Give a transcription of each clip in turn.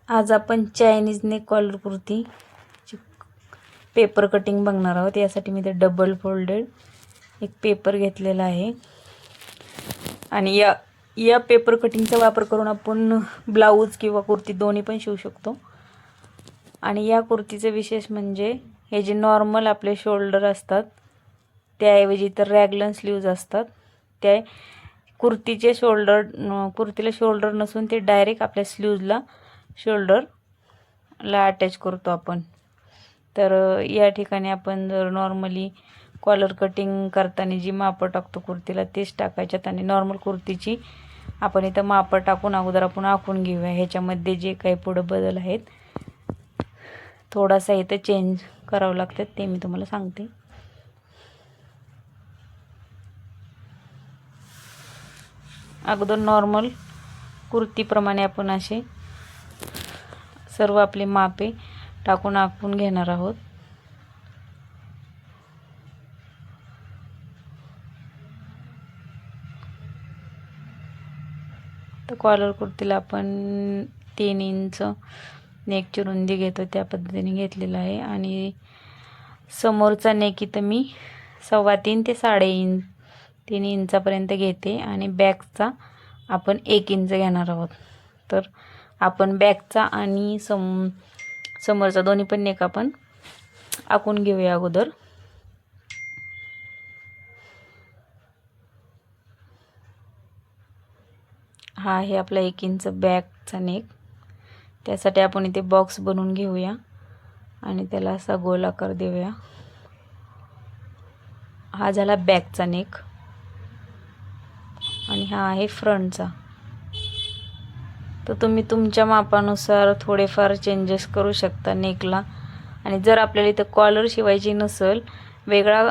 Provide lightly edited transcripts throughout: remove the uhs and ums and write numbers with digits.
आज आपण Chinese neck collar kurti paper cutting बघणार आहोत। यासाठी मी ते डबल फोल्डेड एक पेपर घेतलेला आहे आणि या पेपर कटिंगचा वापर करून आपण ब्लाऊज किंवा कुर्ती दोन्ही पण शिवू शकतो। आणि या कुर्तीचे विशेष म्हणजे हे जे नॉर्मल आपले शोल्डर असतात त्याऐवजी तर रॅगलन स्लीव्ज असतात। त्या कुर्तीचे कुर्तीला शोल्डर नसून ते डायरेक्ट आपल्या स्लीव्जला शोल्डरला अटॅच करतो आपण। तर या ठिकाणी आपण जर नॉर्मली कॉलर कटिंग करताना जी मापं टाकतो कुर्तीला तेच टाकायच्यात आणि नॉर्मल कुर्तीची आपण इथं मापं टाकून अगोदर आपण आखून घेऊया। ह्याच्यामध्ये जे काही पुढे बदल आहेत थोडासा इथं चेंज करावं लागतात ते मी तुम्हाला सांगते। अगोदर नॉर्मल कुर्तीप्रमाणे आपण असे सर्व आपले मापे टाकून आखून घेणार आहोत। तर कॉलर कुर्तीला आपण 3 इंच नेकची रुंदी घेतो त्या पद्धतीने घेतलेला आहे आणि समोरचा नेक इथं मी 3.25 ते 3.5 इंचापर्यंत घेते आणि बॅकचा आपण 1 इंच घेणार आहोत। तर आपण बॅकचा आणि समोरचा दोन्ही पण नेक आपण आखून घेऊया अगोदर। हा आहे आपला 1 इंच बॅकचा नेक। त्यासाठी आपण इथे बॉक्स बनवून घेऊया आणि त्याला असा गोल आकार देऊया। हा झाला बॅकचा नेक आणि हा आहे फ्रंटचा। तर तुम्ही तुमच्या मापानुसार थोडेफार चेंजेस करू शकता नेकला। आणि जर आपल्याला इथं कॉलर शिवायची नसेल, वेगळा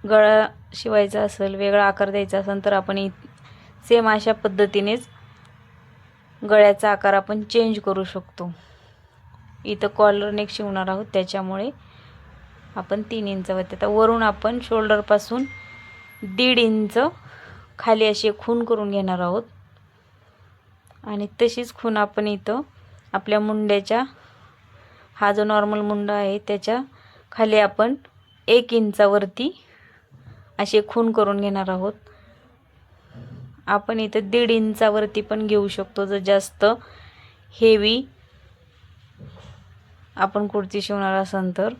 गळा शिवायचा असेल, वेगळा आकार द्यायचा असेल तर आपण सेम अशा पद्धतीनेच गळ्याचा आकार आपण चेंज करू शकतो। इथं कॉलर नेक शिवणार आहोत त्याच्यामुळे आपण 3 इंचावरती आता वरून आपण शोल्डरपासून 1.5 इंच खाली अशी खूण करून घेणार आहोत आणि तशीच खूण आपण इथं आपल्या मुंड्याच्या हा जो नॉर्मल मुंडा आहे त्याच्या खाली आपण 1 इंचावरती अशी खूण करून घेणार आहोत। आपण इथं 1.5 इंचावरती पण घेऊ शकतो जर जास्त हेवी आपण कुर्ती शिवणार असेल तर।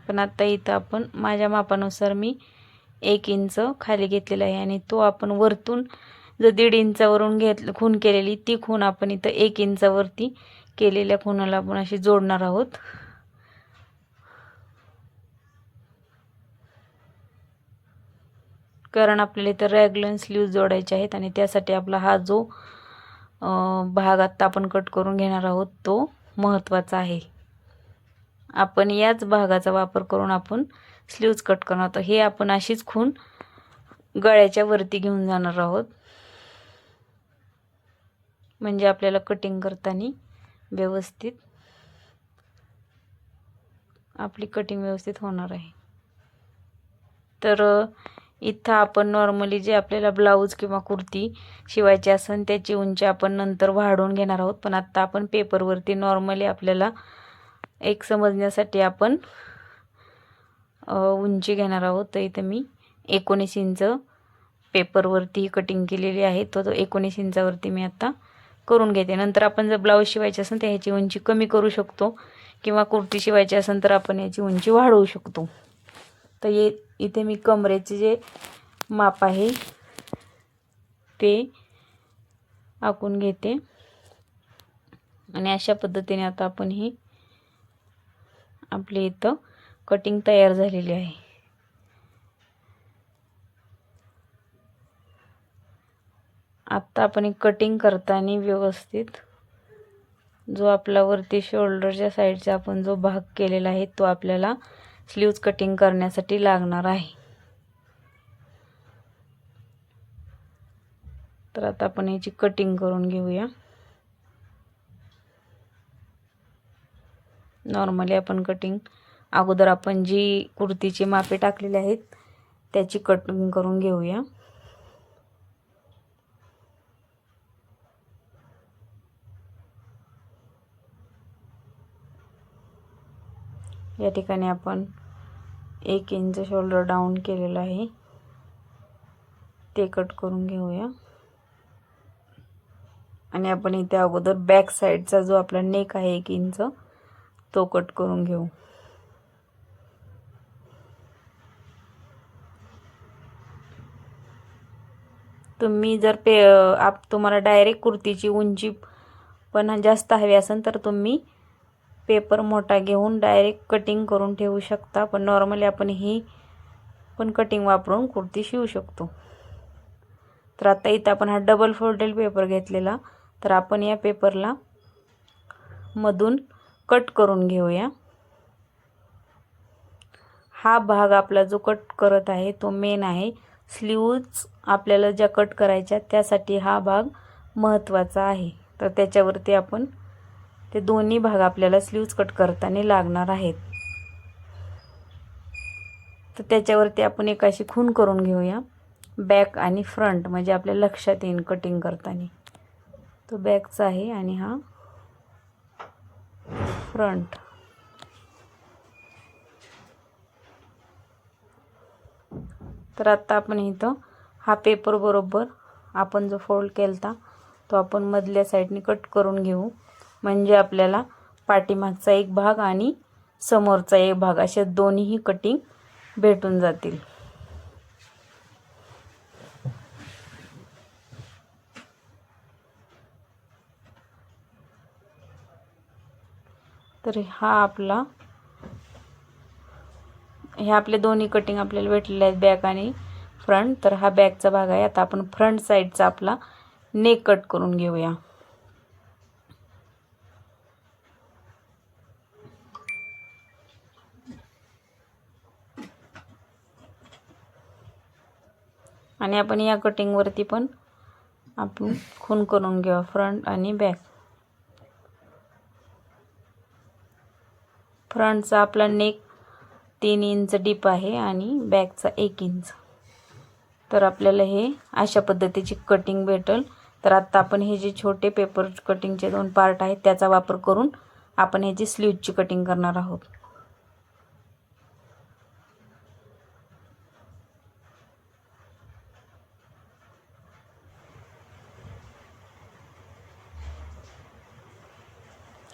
पण आता इथं आपण माझ्या मापानुसार मी 1 इंच खाली घेतलेला आहे आणि तो आपण वरतून जर 1.5 इंचावरून खूण केलेली ती खूण आपण इथं 1 इंचावरती केलेल्या खूणाला आपण अशी जोडणार आहोत। कारण आपल्याला इथं रॅगलन स्लीव्ज जोडायचे आहेत आणि त्यासाठी आपला हा जो भाग आता आपण कट करून घेणार आहोत तो महत्त्वाचा आहे। आपण याच भागाचा वापर करून आपण स्लीव्ज कट करणार आहोत। हे आपण अशीच खूण गळ्याच्या वरती घेऊन जाणार आहोत म्हणजे आपल्याला कटिंग करताना व्यवस्थित आपली कटिंग व्यवस्थित होणार आहे। तर इथं आपण नॉर्मली जे आपल्याला ब्लाऊज किंवा कुर्ती शिवायची असेल त्याची उंची आपण नंतर वाढवून घेणार आहोत। पण आता आपण पेपरवरती नॉर्मली आपल्याला एक समजण्यासाठी आपण उंची घेणार आहोत। तर इथं मी 19 इंच पेपरवरती कटिंग केलेली आहे। तो 19 इंचावरती मी आता करून घेते। नंतर आपण जर ब्लाऊज शिवायचे असेल तर ह्याची उंची कमी करू शकतो किंवा कुर्ती शिवायची असेल तर आपण याची उंची वाढवू शकतो। तर इथे मी कमरेचे जे माप आहे ते आखून घेते आणि अशा पद्धतीने आता आपण ही आपली इथं कटिंग तयार झालेली आहे। आता आपण कटिंग करताना व्यवस्थित जो आपला वरती शोल्डरच्या साईडचा आपण जो भाग केलेला आहे तो आपल्याला स्लीव्ज कटिंग करण्यासाठी लागणार आहे। तर आता आपण याची कटिंग करून घेऊया। नॉर्मली आपण कटिंग अगोदर आपण जी कुर्तीची मापे टाकलेली आहेत त्याची कटिंग करून घेऊया. या ठिकाणी आपण 1 इंच शोल्डर डाऊन केलेलं आहे, ते कट करून घेऊया. आणि आपण इथे अगोदर बॅक साईडचा जो आपला नेक आहे 1 इंच तो कट करून घेऊ. तुम्ही जर तुम्हाला डायरेक्ट कुर्तीची उंची पण जास्त हवी असेल तर तुम्ही पेपर मोठा घेऊन डायरेक्ट कटिंग करून ठेवू शकता, पण नॉर्मली आपण ही पण कटिंग वापरून कुर्ती शिवू शकतो. तर आता इथं आपण हा डबल फोल्डेड पेपर घेतलेला, तर आपण या पेपरला मधून कट करून घेऊया. हा भाग आपला जो कट करत आहे तो मेन आहे. स्लीव्ज आपल्याला ज्या कट करायच्या त्यासाठी हा भाग महत्त्वाचा आहे. तर त्याच्यावरती आपण ते दोन्ही भाग आपल्याला स्लीव्ज कट करताना लागणार आहेत. तर त्याच्यावरती आपण एक अशी खूण करून घेऊया, बॅक आणि फ्रंट, म्हणजे आपल्या लक्षात येईल कटिंग करताना. तो बॅकचा आहे आणि हा फ्रंट. तर आता आपण इथं हा पेपर बरोबर आपण जो फोल्ड केलता तो आपण मधल्या साईडने कट करून घेऊ, म्हणजे आपल्याला पाठीमागचा एक भाग आणि समोरचा एक भाग असे दोन्हीही कटिंग भेटून जातील. तर हे आपले दोन्ही कटिंग आपल्याला भेटलेले आहेत, बॅक आणि फ्रंट. तर हा बॅकचा भाग आहे. आता आपण फ्रंट साईडचा आपला नेक कट करून घेऊया. आणि आपण या कटिंगवरती पण आपण खूण करून घेऊ, फ्रंट आणि बॅक. फ्रंटचा आपला नेक 3 इंच डीप आहे आणि बॅकचा 1 इंच. तर आपल्याला हे अशा पद्धतीची कटिंग भेटेल. तर आता आपण हे जे छोटे पेपर कटिंगचे 2 पार्ट आहेत त्याचा वापर करून आपण ह्याची स्लीव्हची कटिंग करणार आहोत.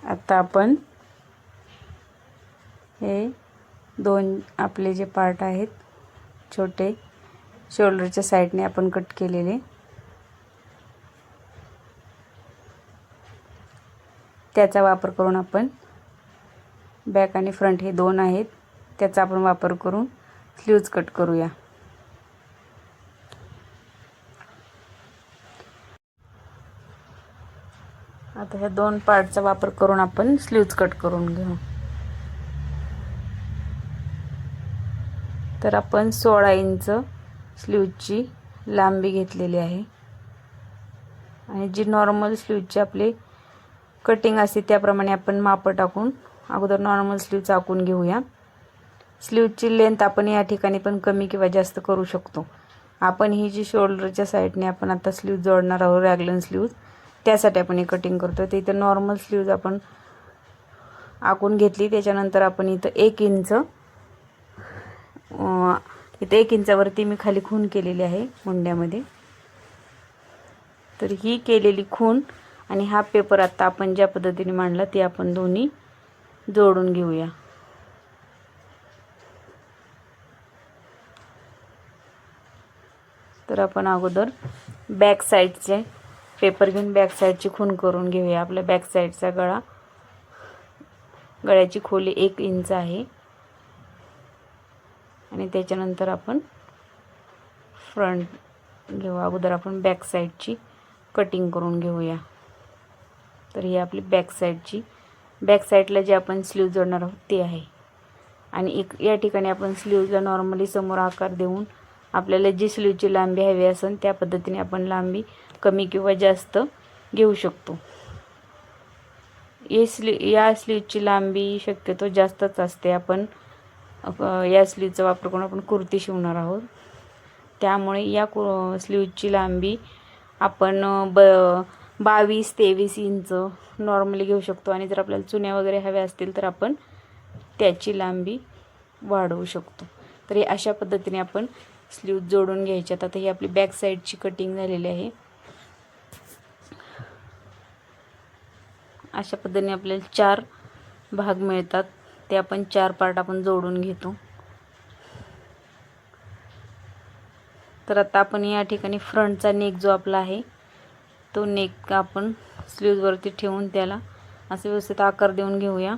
आता आपण हे 2 आपले जे पार्ट आहेत छोटे शोल्डरच्या साईडने आपण कट केलेले, त्याचा वापर करून आपण बॅक आणि फ्रंट हे 2 आहेत त्याचा आपण वापर करून स्लीव्ज कट करूया. आता ह्या 2 पार्टचा वापर करून आपण स्लीव्ज कट करून घेऊ. तर आपण 16 इंच स्लीव्जची लांबी घेतलेली आहे आणि जी नॉर्मल स्लीव्जची आपली कटिंग असते त्याप्रमाणे आपण माप टाकून अगोदर नॉर्मल स्लीव्ज आखून घेऊया. स्लीव्जची लेंथ आपण या ठिकाणी पण कमी किंवा जास्त करू शकतो. आपण ही जी शोल्डरच्या साईडने आपण आता स्लीव्ज जोडणार आहोत, रॅगलन स्लीव्ज, त्यासाठी आपण ही कटिंग करतो. तर इथं नॉर्मल स्लीव्ज आपण आखून घेतली. त्याच्यानंतर आपण इथं 1 इंच इथे 1 इंचावरती मी खाली खूण केलेली आहे मुंड्यामध्ये. तर ही केलेली खूण आणि हा पेपर आता आपण ज्या पद्धतीने मांडला ते आपण दोन्ही जोडून घेऊया. तर आपण अगोदर बॅक साईडचे पेपर घेऊन बॅक साईडची खूण करून घेऊया. आपल्या बॅक साईडचा गळ्याची खोली 1 इंच आहे आणि त्याच्यानंतर आपण फ्रंट घेऊ. अगोदर आपण बॅक साईडची कटिंग करून घेऊया. तर ही आपली बॅक साईडला जे आपण स्लीव जोडणार आहोत ते आहे. आणि या ठिकाणी आपण स्लीवला नॉर्मली समोर आकार देऊन आपल्याला जी स्लीवची लांबी हवी असेल त्या पद्धतीने आपण लांबी कमी किंवा जास्त घेऊ शकतो. या स्लीवची लांबी शक्यतो जास्तच असते. आपण या स्लीवचा वापर करून आपण कुर्ती शिवणार आहोत. त्यामुळे या स्लीवची लांबी आपण 22-23 इंच नॉर्मली घेऊ शकतो. आणि जर आपल्याला चुन्या वगैरे हव्या असतील तर आपण त्याची लांबी वाढवू शकतो. तर हे अशा पद्धतीने आपण स्लीव जोडून घ्यायच्यात. आता ही आपली बॅक साईडची कटिंग झालेली आहे. अशा पद्धतीने आपल्याला 4 भाग मिळतात. ते आपण 4 पार्ट आपण जोडून घेतो. तर आता आपण या ठिकाणी फ्रंटचा नेक जो आपला आहे तो नेक आपण स्लीव्जवरती ठेवून त्याला असे व्यवस्थित आकार देऊन घेऊया.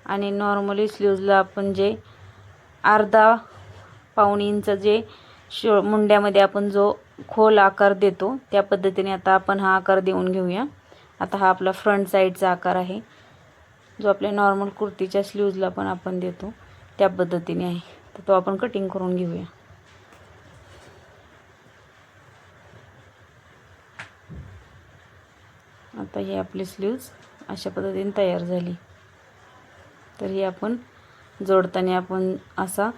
आणि नॉर्मली स्लीव्जला आपण जे अर्धा पाऊण इंच जे मुंड्यामध्ये आपण जो खोल आकार देतो त्या पद्धतीने आता आपण हा आकार देऊन घेऊया. आता हा आपला फ्रंट साईडचा आकार आहे जो आपल्या नॉर्मल कुर्तीच्या स्लीव्जला पण आपण देतो त्या पद्धतीने आहे. तर तो आपण कटिंग करून घेऊया. आता ही आपली स्लीव्ज अशा पद्धतीने तयार झाली. तर ही आपण जोडताना आपण असा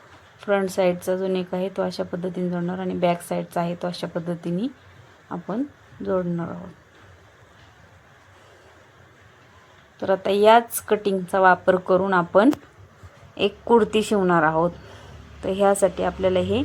फ्रंट साईडचा जो नेक आहे तो अशा पद्धतीने जोडणार आणि बॅक साईडचा आहे तो अशा पद्धतीने आपण जोडणार आहोत. तर आता याच कटिंगचा वापर करून आपण एक कुर्ती शिवणार आहोत. तर ह्यासाठी आपल्याला हे